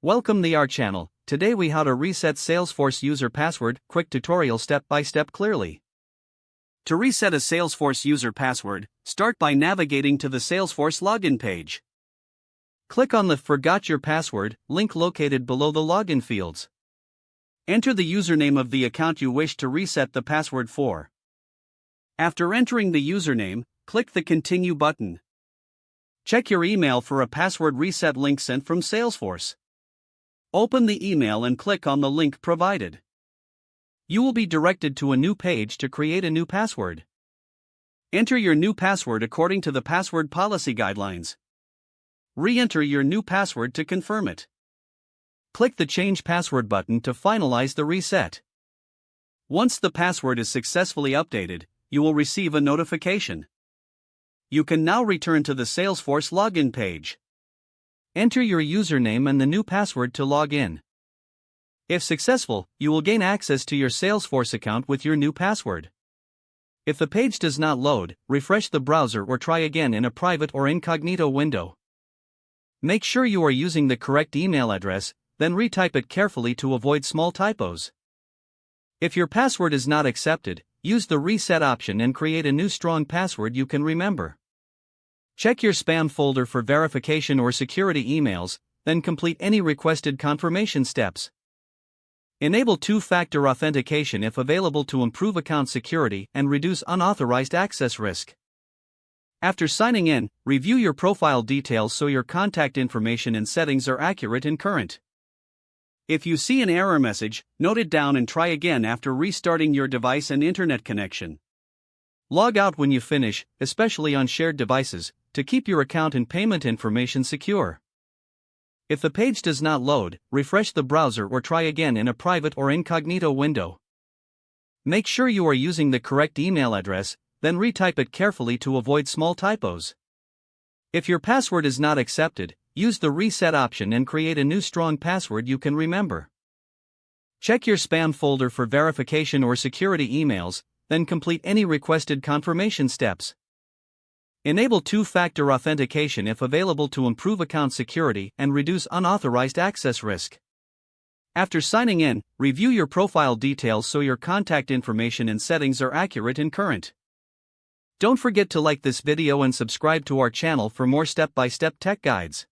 Welcome to our channel. Today we how to reset Salesforce user password, quick tutorial step by step clearly. To reset a Salesforce user password, start by navigating to the Salesforce login page. Click on the Forgot Your Password link located below the login fields. Enter the username of the account you wish to reset the password for. After entering the username, click the Continue button. Check your email for a password reset link sent from Salesforce. Open the email and click on the link provided. You will be directed to a new page to create a new password. Enter your new password according to the password policy guidelines. Re-enter your new password to confirm it. Click the Change Password button to finalize the reset. Once the password is successfully updated, you will receive a notification. You can now return to the Salesforce login page. Enter your username and the new password to log in. If successful, you will gain access to your Salesforce account with your new password. If the page does not load, refresh the browser or try again in a private or incognito window. Make sure you are using the correct email address, then retype it carefully to avoid small typos. If your password is not accepted, use the reset option and create a new strong password you can remember. Check your spam folder for verification or security emails, then complete any requested confirmation steps. Enable two-factor authentication if available to improve account security and reduce unauthorized access risk. After signing in, review your profile details so your contact information and settings are accurate and current. If you see an error message, note it down and try again after restarting your device and internet connection. Log out when you finish, especially on shared devices, to keep your account and payment information secure. If the page does not load, refresh the browser or try again in a private or incognito window. Make sure you are using the correct email address, then retype it carefully to avoid small typos. If your password is not accepted, use the reset option and create a new strong password you can remember. Check your spam folder for verification or security emails, then complete any requested confirmation steps. Enable two-factor authentication if available to improve account security and reduce unauthorized access risk. After signing in, review your profile details so your contact information and settings are accurate and current. Don't forget to like this video and subscribe to our channel for more step-by-step tech guides.